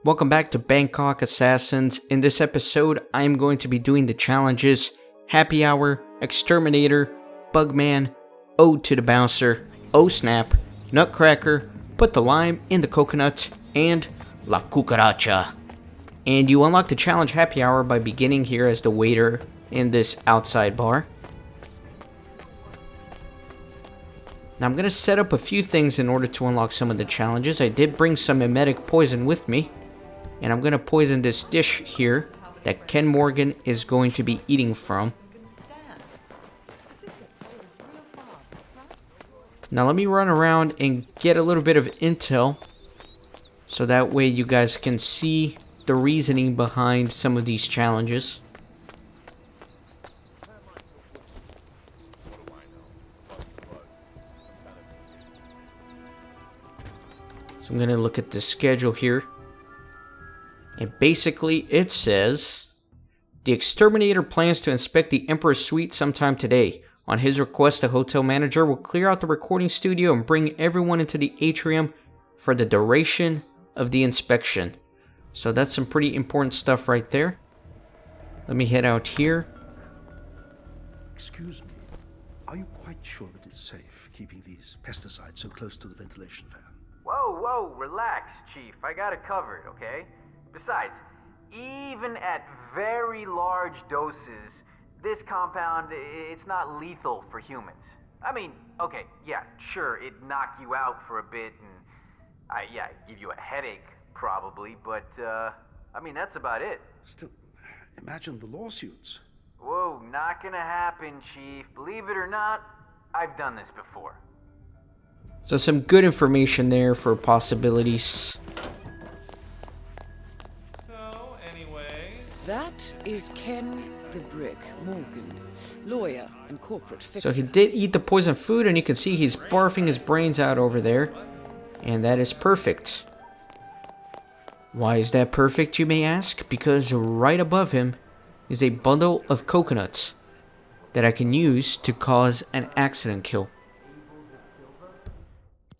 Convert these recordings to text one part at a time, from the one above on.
Welcome back to Bangkok Assassins. In this episode, I am going to be doing the challenges Happy Hour, Exterminator, Bugman, Ode to the Bouncer, Oh Snap, Nutcracker, Put the Lime in the Coconut, and La Cucaracha. And you unlock the challenge Happy Hour by beginning here as the waiter in this outside bar. Now I'm going to set up a few things in order to unlock some of the challenges. I did bring some emetic poison with me. And I'm going to poison this dish here that Ken Morgan is going to be eating from. Now let me run around and get a little bit of intel. So that way you guys can see the reasoning behind some of these challenges. So I'm going to look at the schedule here. And basically it says, the exterminator plans to inspect the Emperor's suite sometime today. On his request, the hotel manager will clear out the recording studio and bring everyone into the atrium for the duration of the inspection. So that's some pretty important stuff right there. Let me head out here. Excuse me, are you quite sure that it's safe keeping these pesticides so close to the ventilation fan? Whoa, relax, Chief. I got it covered, okay? Besides, even at very large doses, this compound, it's not lethal for humans. I mean, okay, yeah, sure, it knock you out for a bit and, give you a headache, probably, but, I mean, that's about it. Still, imagine the lawsuits. Whoa, not gonna happen, Chief. Believe it or not, I've done this before. So some good information there for possibilities. That is Ken the Brick Morgan, lawyer and corporate fixer. So he did eat the poison food, and you can see he's barfing his brains out over there. And that is perfect. Why is that perfect, you may ask? Because right above him is a bundle of coconuts that I can use to cause an accident kill.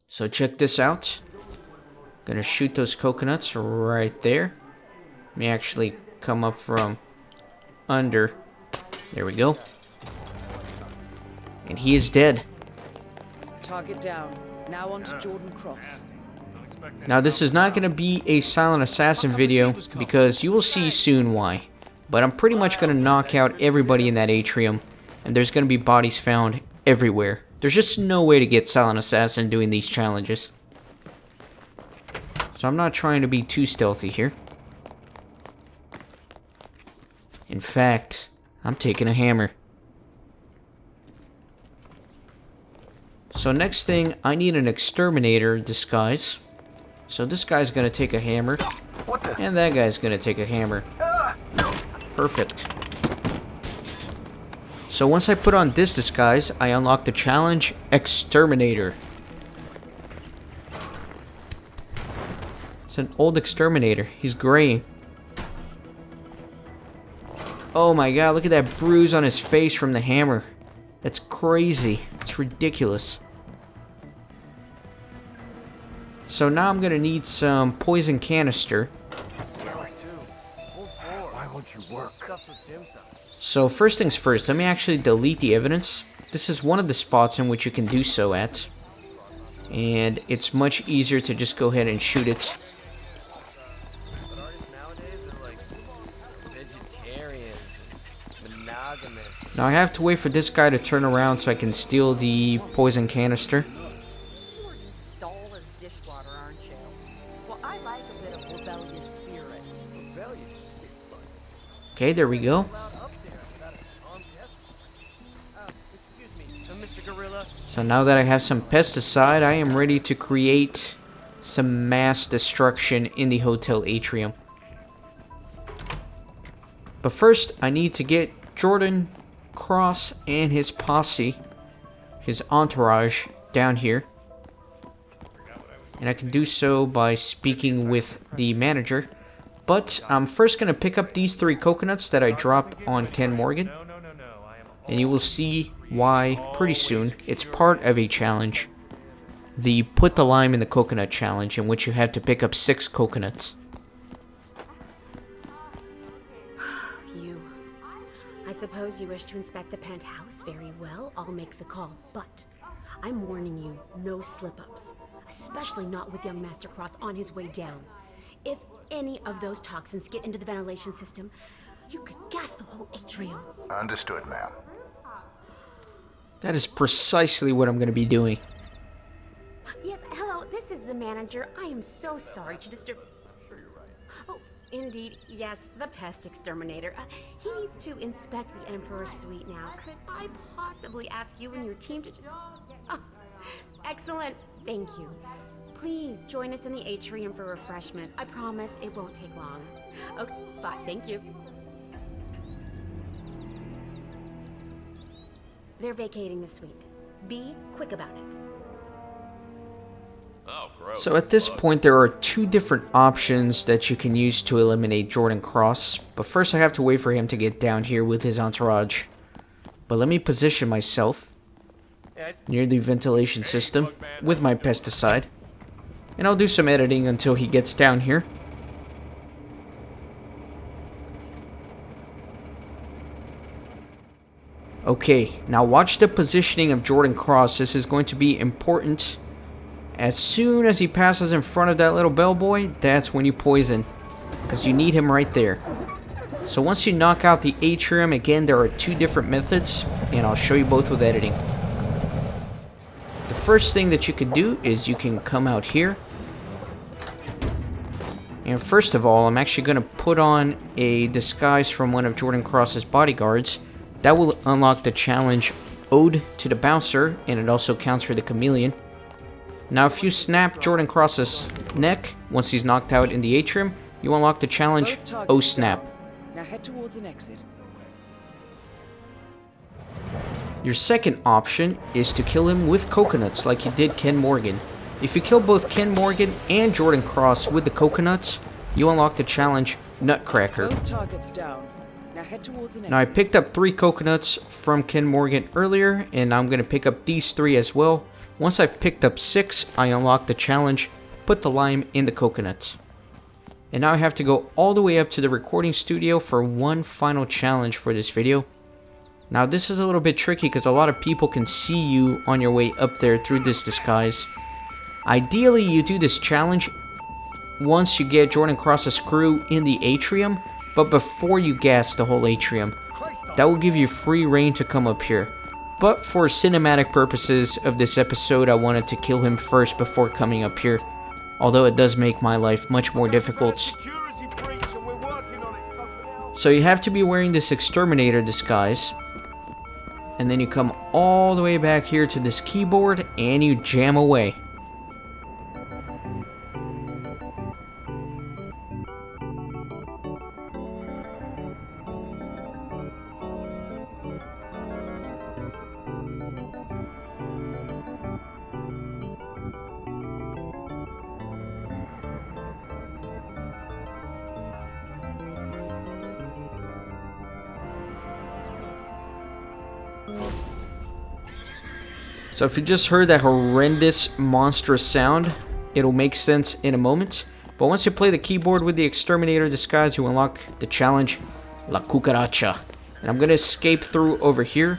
So check this out. Gonna shoot those coconuts right there. Let me actually come up from under. There we go. And he is dead. Target down. Now on to Jordan Cross. Now this is not going to be a silent assassin video because you will see soon why. But I'm pretty much going to knock out everybody in that atrium. And there's going to be bodies found everywhere. There's just no way to get silent assassin doing these challenges. So I'm not trying to be too stealthy here. In fact, I'm taking a hammer. So next thing, I need an exterminator disguise. So this guy's gonna take a hammer. And that guy's gonna take a hammer. Perfect. So once I put on this disguise, I unlock the challenge Exterminator. It's an old exterminator. He's gray. Oh my god, look at that bruise on his face from the hammer. That's crazy. It's ridiculous. So now I'm gonna need some poison canister. Why won't you work? So first things first, let me actually delete the evidence. This is one of the spots in which you can do so at. And it's much easier to just go ahead and shoot it. Now I have to wait for this guy to turn around so I can steal the poison canister. You are just dull as dishwater, aren't you? Well, I like a bit of rebellious spirit. Okay, there we go. So now that I have some pesticide, I am ready to create some mass destruction in the hotel atrium. But first, I need to get Jordan Cross and his posse, his entourage, down here. And I can do so by speaking with the manager. But I'm first going to pick up these 3 coconuts that I dropped on Ken Morgan. And you will see why pretty soon. It's part of a challenge. The Put the Lime in the Coconut challenge, in which you have to pick up 6 coconuts. I suppose you wish to inspect the penthouse. Very well, I'll make the call. But I'm warning you, no slip-ups. Especially not with young Master Cross on his way down. If any of those toxins get into the ventilation system, you could gas the whole atrium. Understood, ma'am. That is precisely what I'm going to be doing. Yes, hello, this is the manager. I am so sorry to disturb... Oh, indeed, yes, the pest exterminator. He needs to inspect the Emperor's suite now. Could I possibly ask you and your team to... Oh, excellent, thank you. Please join us in the atrium for refreshments. I promise it won't take long. Okay, bye, thank you. They're vacating the suite. Be quick about it. Oh, gross. So at this point, there are two different options that you can use to eliminate Jordan Cross. But first, I have to wait for him to get down here with his entourage. But let me position myself near the ventilation system with my pesticide. And I'll do some editing until he gets down here. Okay, now watch the positioning of Jordan Cross. This is going to be important. As soon as he passes in front of that little bellboy, that's when you poison. Because you need him right there. So once you knock out the atrium, again, there are two different methods. And I'll show you both with editing. The first thing that you can do is you can come out here. And first of all, I'm actually going to put on a disguise from one of Jordan Cross's bodyguards. That will unlock the challenge Ode to the Bouncer, and it also counts for the Chameleon. Now, if you snap Jordan Cross's neck once he's knocked out in the atrium, you unlock the challenge O Snap. Now head towards an exit. Your second option is to kill him with coconuts like you did Ken Morgan. If you kill both Ken Morgan and Jordan Cross with the coconuts, you unlock the challenge Nutcracker. Both targets down. Now head towards an exit. Now I picked up 3 coconuts from Ken Morgan earlier, and I'm going to pick up these 3 as well. Once I've picked up 6, I unlock the challenge Put the Lime in the Coconuts. And now I have to go all the way up to the recording studio for one final challenge for this video. Now this is a little bit tricky because a lot of people can see you on your way up there through this disguise. Ideally, you do this challenge once you get Jordan Cross's crew in the atrium, but before you gas the whole atrium. That will give you free reign to come up here. But for cinematic purposes of this episode, I wanted to kill him first before coming up here. Although it does make my life much more difficult. So you have to be wearing this exterminator disguise. And then you come all the way back here to this keyboard and you jam away. So if you just heard that horrendous, monstrous sound, it'll make sense in a moment. But once you play the keyboard with the exterminator disguise, you unlock the challenge La Cucaracha. And I'm going to escape through over here,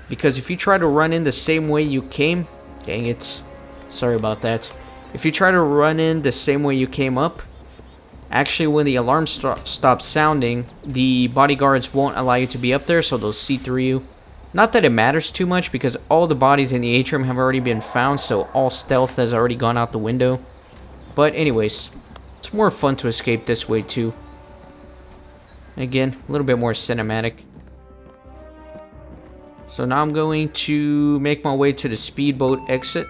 because if you try to run in the same way you came, dang it, sorry about that. If you try to run in the same way you came up, actually when the alarm stops sounding, the bodyguards won't allow you to be up there, so they'll see through you. Not that it matters too much, because all the bodies in the atrium have already been found, so all stealth has already gone out the window. But anyways, it's more fun to escape this way too. Again, a little bit more cinematic. So now I'm going to make my way to the speedboat exit.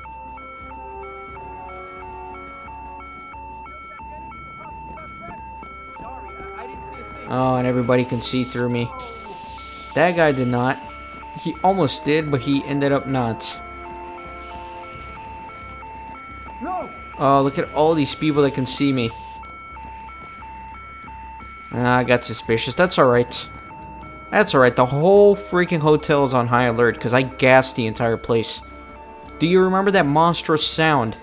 Oh, and everybody can see through me. That guy did not. He almost did, but he ended up not. No! Oh, look at all these people that can see me. I got suspicious. That's alright. That's alright. The whole freaking hotel is on high alert because I gassed the entire place. Do you remember that monstrous sound?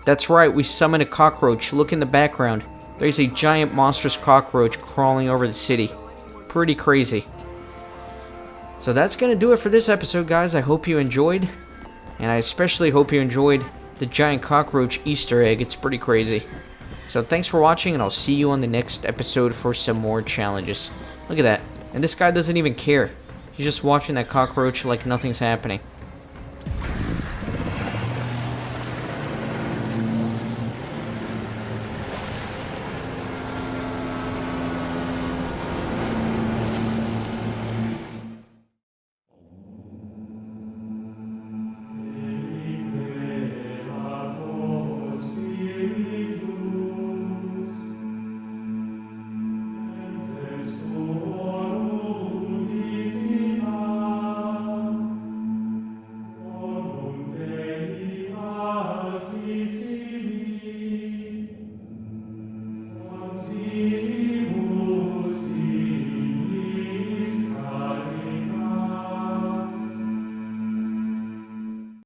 That's right, we summoned a cockroach. Look in the background. There's a giant monstrous cockroach crawling over the city. Pretty crazy. So that's going to do it for this episode, guys. I hope you enjoyed. And I especially hope you enjoyed the giant cockroach Easter egg. It's pretty crazy. So thanks for watching, and I'll see you on the next episode for some more challenges. Look at that. And this guy doesn't even care. He's just watching that cockroach like nothing's happening.